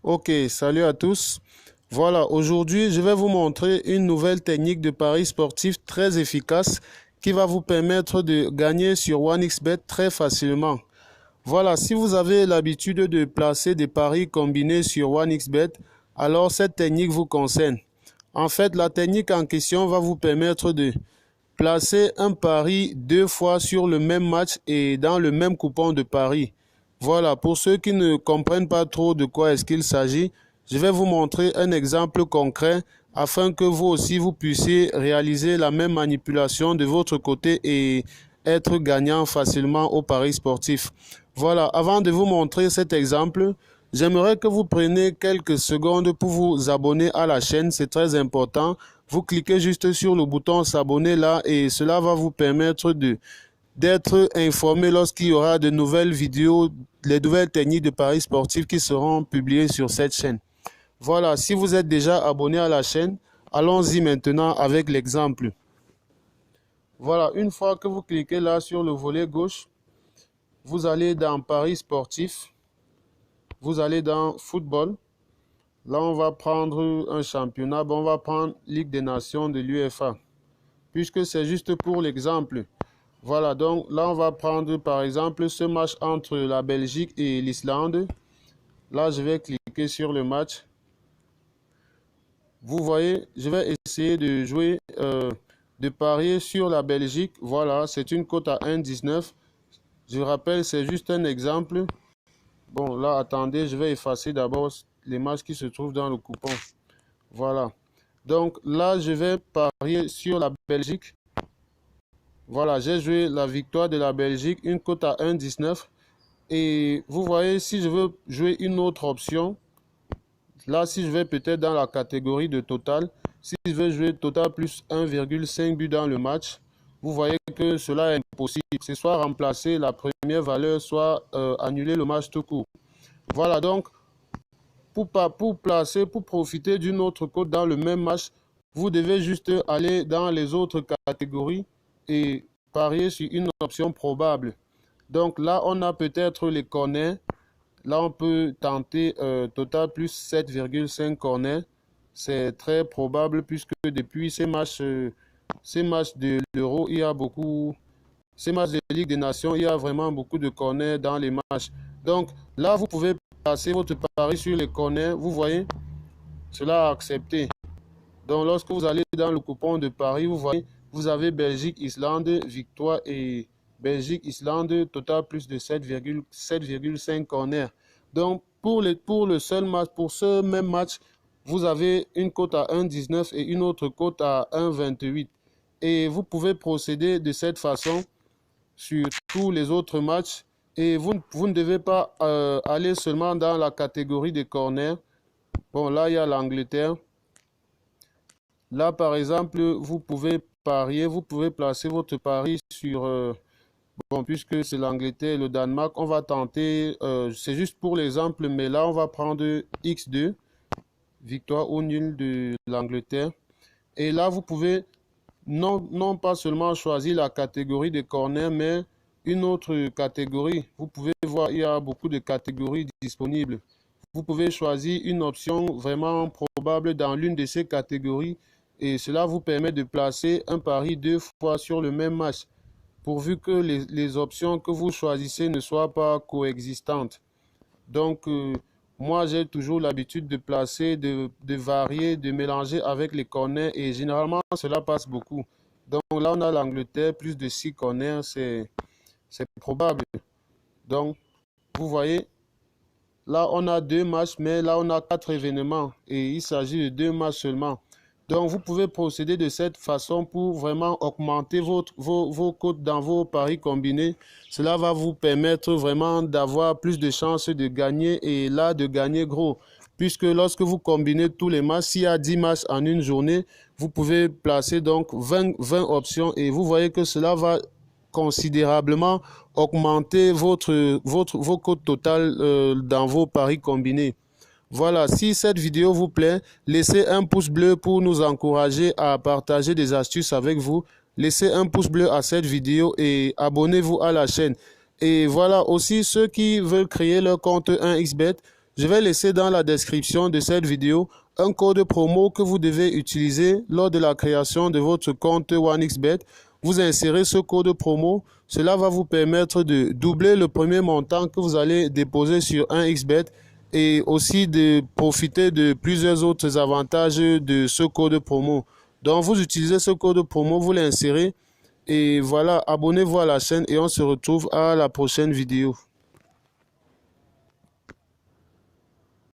Ok, salut à tous. Voilà, aujourd'hui, je vais vous montrer une nouvelle technique de paris sportif très efficace qui va vous permettre de gagner sur OneXBet très facilement. Voilà, si vous avez l'habitude de placer des paris combinés sur OneXBet, alors cette technique vous concerne. En fait, la technique en question va vous permettre de placer un pari deux fois sur le même match et dans le même coupon de pari. Voilà, pour ceux qui ne comprennent pas trop de quoi est-ce qu'il s'agit, je vais vous montrer un exemple concret afin que vous aussi vous puissiez réaliser la même manipulation de votre côté et être gagnant facilement au pari sportif. Voilà, avant de vous montrer cet exemple, j'aimerais que vous preniez quelques secondes pour vous abonner à la chaîne, c'est très important. Vous cliquez juste sur le bouton s'abonner là et cela va vous permettre d'être informé lorsqu'il y aura de nouvelles vidéos, les nouvelles techniques de paris sportifs qui seront publiées sur cette chaîne. Voilà, si vous êtes déjà abonné à la chaîne, allons-y maintenant avec l'exemple. Voilà, une fois que vous cliquez là sur le volet gauche, vous allez dans paris sportif, vous allez dans football. Là, on va prendre un championnat, on va prendre Ligue des Nations de l'UEFA, puisque c'est juste pour l'exemple. Voilà, donc là, on va prendre par exemple ce match entre la Belgique et l'Islande. Là, je vais cliquer sur le match. Vous voyez, je vais essayer de jouer, de parier sur la Belgique. Voilà, c'est une cote à 1,19. Je rappelle, c'est juste un exemple. Bon, là, attendez, je vais effacer d'abord les matchs qui se trouvent dans le coupon. Voilà. Donc là, je vais parier sur la Belgique. Voilà, j'ai joué la victoire de la Belgique, une cote à 1,19. Et vous voyez, si je veux jouer une autre option, là, si je vais peut-être dans la catégorie de total, si je veux jouer total plus 1,5 but dans le match, vous voyez que cela est impossible. C'est soit remplacer la première valeur, soit annuler le match tout court. Voilà, donc, pour placer, pour profiter d'une autre cote dans le même match, vous devez juste aller dans les autres catégories et parier sur une option probable. Donc là, on a peut-être les corners. Là, on peut tenter total plus 7,5 corners. C'est très probable puisque depuis ces matchs de l'Euro, il y a beaucoup, ces matchs de Ligue des Nations, il y a vraiment beaucoup de corners dans les matchs. Donc là, vous pouvez passer votre pari sur les corners. Vous voyez, cela a accepté. Donc lorsque vous allez dans le coupon de Paris, vous voyez, vous avez Belgique-Islande, victoire et Belgique-Islande, total plus de 7,5 corners. Donc pour le seul match, pour ce même match, vous avez une cote à 1,19 et une autre cote à 1,28. Et vous pouvez procéder de cette façon sur tous les autres matchs. Et vous ne devez pas aller seulement dans la catégorie des corners. Bon, là, il y a l'Angleterre. Là, par exemple, vous pouvez parier, vous pouvez placer votre pari sur, bon, puisque c'est l'Angleterre et le Danemark, on va tenter, c'est juste pour l'exemple, mais là, on va prendre X2, victoire ou nul de l'Angleterre. Et là, vous pouvez non pas seulement choisir la catégorie des corners, mais une autre catégorie. Vous pouvez voir, il y a beaucoup de catégories disponibles. Vous pouvez choisir une option vraiment probable dans l'une de ces catégories et cela vous permet de placer un pari deux fois sur le même match, pourvu que les options que vous choisissez ne soient pas coexistantes. Donc, moi, j'ai toujours l'habitude de placer, de varier, de mélanger avec les corners et généralement, cela passe beaucoup. Donc là, on a l'Angleterre, plus de 6 corners, c'est probable. Donc, vous voyez, là, on a deux matchs, mais là, on a quatre événements et il s'agit de deux matchs seulement. Donc, vous pouvez procéder de cette façon pour vraiment augmenter vos cotes dans vos paris combinés. Cela va vous permettre vraiment d'avoir plus de chances de gagner et là, de gagner gros. Puisque lorsque vous combinez tous les matchs, s'il y a 10 matchs en une journée, vous pouvez placer donc 20 options et vous voyez que cela va considérablement augmenter vos cotes totales dans vos paris combinés. Voilà, si cette vidéo vous plaît, laissez un pouce bleu pour nous encourager à partager des astuces avec vous. Laissez un pouce bleu à cette vidéo et abonnez-vous à la chaîne. Et voilà aussi ceux qui veulent créer leur compte 1xBet, Je vais laisser dans la description de cette vidéo un code promo que vous devez utiliser lors de la création de votre compte 1xBet. Vous insérez ce code promo, cela va vous permettre de doubler le premier montant que vous allez déposer sur 1xBet et aussi de profiter de plusieurs autres avantages de ce code promo. Donc vous utilisez ce code promo, vous l'insérez et voilà, abonnez-vous à la chaîne et on se retrouve à la prochaine vidéo.